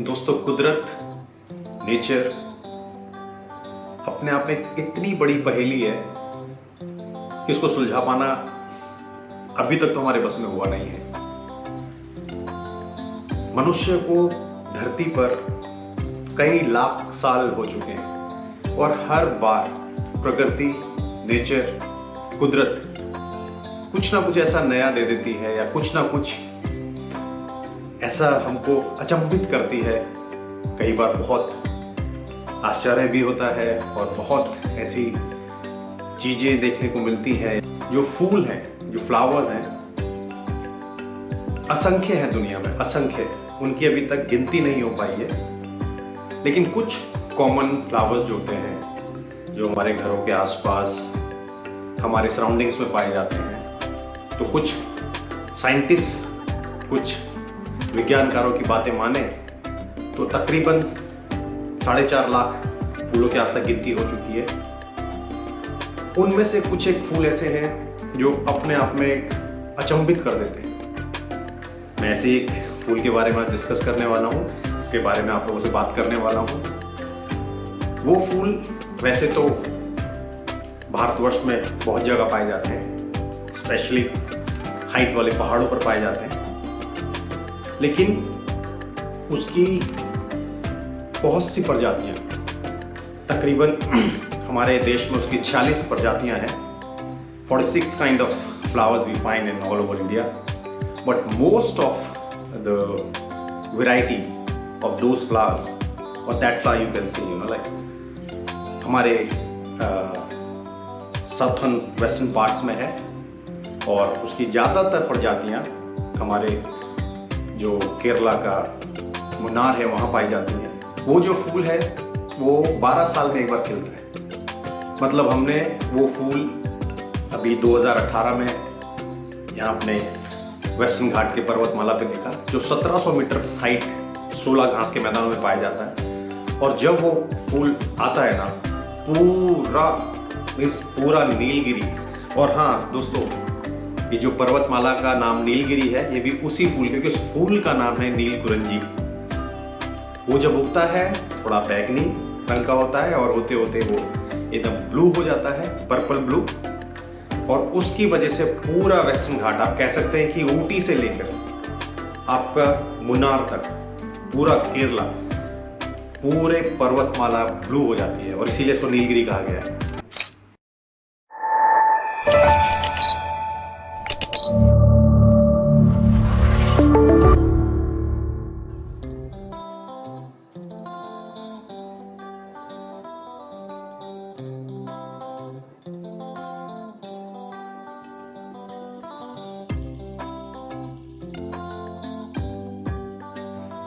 दोस्तों, कुदरत, नेचर अपने आप में इतनी बड़ी पहेली है कि उसको सुलझा पाना अभी तक तो हमारे बस में हुआ नहीं है। मनुष्य को धरती पर कई लाख साल हो चुके हैं और हर बार प्रकृति, नेचर, कुदरत कुछ ना कुछ ऐसा नया दे देती है या कुछ ना कुछ ऐसा हमको अचंभित करती है। कई बार बहुत आश्चर्य भी होता है और बहुत ऐसी चीजें देखने को मिलती हैं। जो फूल हैं, जो फ्लावर्स हैं, असंख्य हैं दुनिया में, असंख्य। उनकी अभी तक गिनती नहीं हो पाई है। लेकिन कुछ कॉमन फ्लावर्स जो होते हैं, जो हमारे घरों के आसपास, हमारे सराउंडिंग्स में पाए जाते हैं, तो कुछ साइंटिस्ट, कुछ विज्ञानकारों की बातें माने तो तकरीबन 4.5 लाख फूलों के आज तक गिनती हो चुकी है। उनमें से कुछ एक फूल ऐसे हैं जो अपने आप में एक अचंभित कर देते हैं। मैं ऐसे एक फूल के बारे में डिस्कस करने वाला हूँ, उसके बारे में आप लोगों से बात करने वाला हूँ। वो फूल वैसे तो भारतवर्ष में बहुत जगह पाए जाते हैं, स्पेशली हाइट वाले पहाड़ों पर पाए जाते हैं, लेकिन उसकी बहुत सी प्रजातियां, तकरीबन हमारे देश में उसकी 46 प्रजातियां हैं। 46 kind of flowers we find in all over India, but most of the variety of those flowers और that flower you can see, like हमारे साउथर्न वेस्टर्न पार्ट्स में है और उसकी ज़्यादातर प्रजातियां हमारे जो केरला का मुन्नार है वहाँ पाई जाती है। वो जो फूल है वो 12 साल में एक बार खिलता है। मतलब हमने वो फूल अभी 2018 में यहाँ अपने वेस्टर्न घाट के पर्वतमाला पे देखा, जो 1700 मीटर हाइट 16 घास के मैदानों में पाया जाता है। और जब वो फूल आता है ना, पूरा नीलगिरी। और हाँ दोस्तों, ये जो पर्वतमाला का नाम नीलगिरी है, ये भी उसी फूल, क्योंकि उस फूल का नाम है नीलकुरंजी। वो जब उगता है थोड़ा बैंगनी रंग का होता है और होते होते वो एकदम ब्लू हो जाता है, पर्पल ब्लू। और उसकी वजह से पूरा वेस्टर्न घाट, आप कह सकते हैं कि ऊटी से लेकर आपका मुन्नार तक, पूरा केरला, पूरे पर्वतमाला ब्लू हो जाती है और इसीलिए इसको नीलगिरी कहा गया है।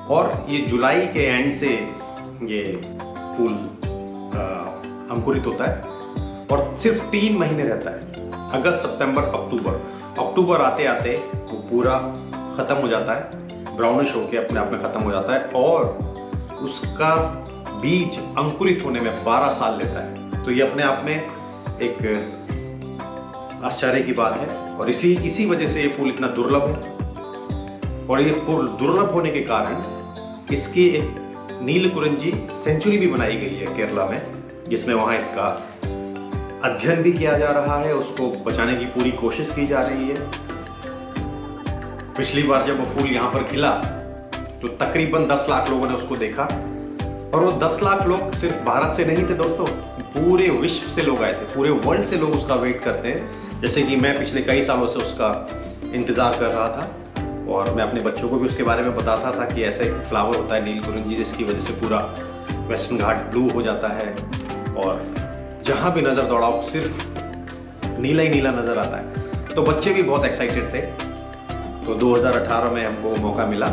और ये जुलाई के एंड से ये फूल अंकुरित होता है और सिर्फ 3 महीने रहता है। अगस्त, सितंबर, अक्टूबर आते आते वो पूरा ख़त्म हो जाता है, ब्राउनिश होके अपने आप में ख़त्म हो जाता है और उसका बीज अंकुरित होने में 12 साल लेता है। तो ये अपने आप में एक आश्चर्य की बात है और इसी वजह से ये फूल इतना दुर्लभ है। और ये फूल दुर्लभ होने के कारण इसकी एक नीलकुरंजी सेंचुरी भी बनाई गई है केरला में, जिसमें वहाँ इसका अध्ययन भी किया जा रहा है, उसको बचाने की पूरी कोशिश की जा रही है। पिछली बार जब वो फूल यहाँ पर खिला तो तकरीबन 10 लाख लोगों ने उसको देखा और वो 10 लाख लोग सिर्फ भारत से नहीं थे दोस्तों, पूरे विश्व से लोग आए थे, पूरे वर्ल्ड से लोग उसका वेट करते हैं। जैसे कि मैं पिछले कई सालों से उसका इंतज़ार कर रहा था और मैं अपने बच्चों को भी उसके बारे में बताता था कि ऐसे फ्लावर होता है नीलकुरंजी, जिसकी वजह से पूरा वेस्टर्न घाट ब्लू हो जाता है और जहाँ भी नज़र दौड़ाओ सिर्फ नीला ही नीला नज़र आता है। तो बच्चे भी बहुत एक्साइटेड थे। तो 2018 में हमको मौका मिला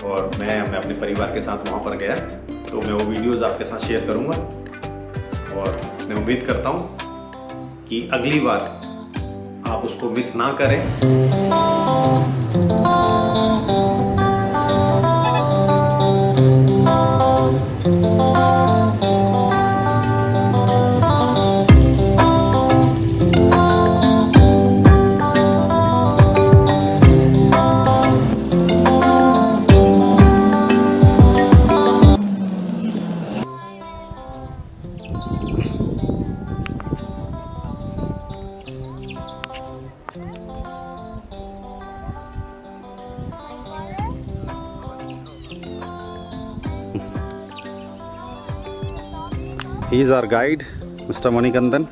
और मैं अपने परिवार के साथ वहाँ पर गया। तो मैं वो वीडियोज़ आपके साथ शेयर करूँगा और मैं उम्मीद करता हूँ कि अगली बार आप उसको मिस ना करें। He is our guide, Mr. Manikandan.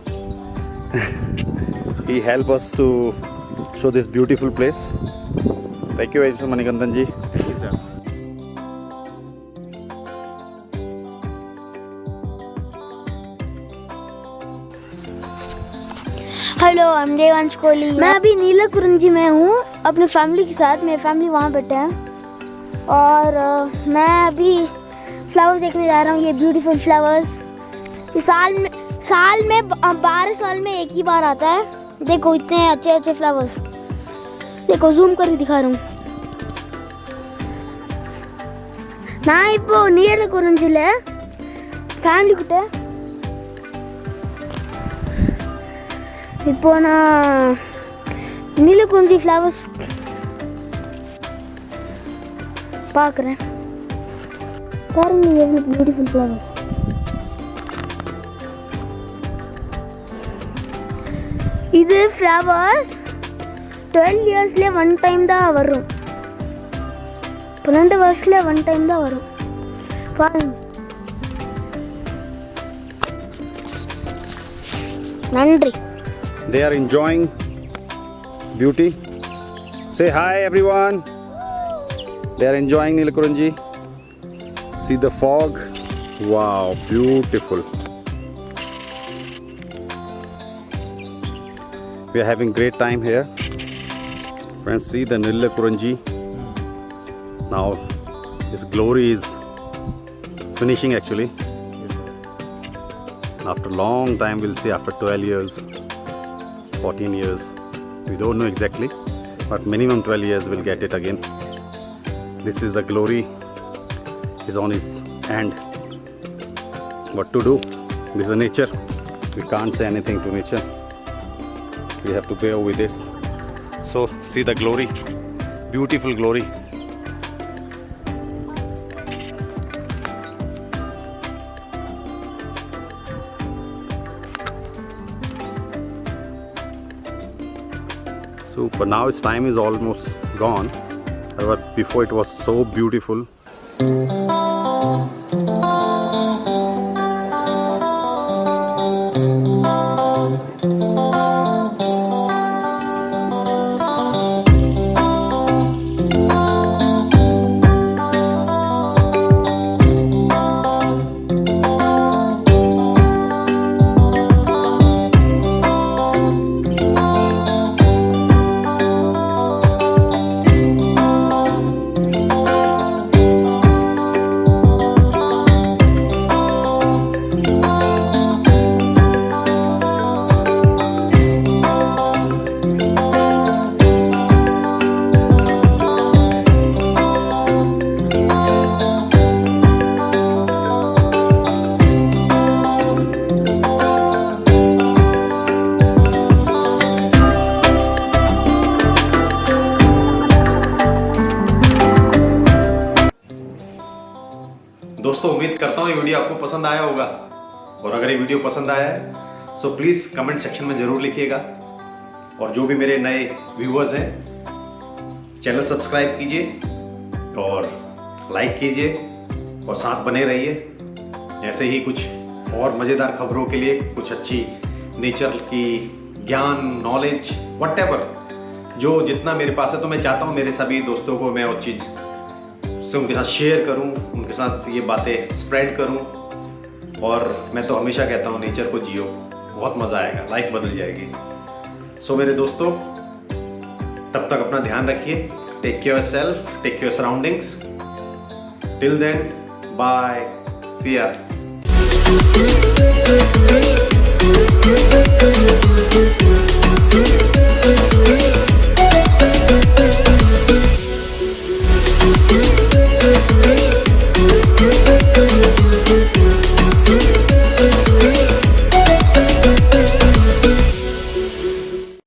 He helped us to show this beautiful place. Thank you, Mr. Manikandan ji. Thank you, sir. Hello, I am Devansh Kohli. मैं अभी नीलाकुरुंजी में हूँ अपनी फैमिली के साथ। मेरी फैमिली वहाँ बैठे हैं और मैं अभी फ्लावर्स देखने जा रहा हूँ। ये ब्यूटीफुल फ्लावर्स ये साल में 12 साल में एक ही बार आता है। देखो इतने अच्छे अच्छे फ्लावर्स, देखो जूम कर दिखा रहा हूँ। ना इप्पो नीलाकुरुंजीले फैमिली किटे இப்போ நான் நீலக்குறிஞ்சி ஃப்ளவர்ஸ் பார்க்குறேன். பாருங்க எவ்வளோ பியூட்டிஃபுல் ஃப்ளவர்ஸ். இது ஃப்ளவர்ஸ் 12 இயர்ஸ்ல ஒன் டைம் தான் வரும். 12 வருஷத்துல ஒன் டைம் தான் வரும். பாருங்க. நன்றி. They are enjoying beauty. Say hi everyone. They are enjoying Neelakurunji. See the fog. Wow, beautiful. We are having great time here. Friends, see the Neelakurunji. Now its glory is finishing actually. After a long time, we'll see after 12 years. 14 years, we don't know exactly, but minimum 12 years we'll get it again. This is the glory is on his hand. What to do? This is nature. We can't say anything to nature. We have to bear with this. So see the glory, beautiful glory. But now its time is almost gone. However, before it was so beautiful. दोस्तों उम्मीद करता हूँ ये video आपको पसंद आया होगा, और अगर ये वीडियो पसंद आया है सो प्लीज़ कमेंट सेक्शन में ज़रूर लिखिएगा। और जो भी मेरे नए व्यूवर्स हैं, चैनल सब्सक्राइब कीजिए और लाइक कीजिए और साथ बने रहिए। ऐसे ही कुछ और मज़ेदार खबरों के लिए, कुछ अच्छी नेचर की ज्ञान, नॉलेज, व्हाटएवर जो जितना मेरे पास है, तो मैं चाहता हूँ मेरे सभी दोस्तों को मैं वो चीज़ से उनके साथ शेयर करूं, उनके साथ ये बातें स्प्रेड करूं। और मैं तो हमेशा कहता हूं नेचर को जियो, बहुत मज़ा आएगा, लाइफ बदल जाएगी। सो मेरे दोस्तों, तब तक अपना ध्यान रखिए। Take care yourself, take care surroundings. Till then, bye, see या।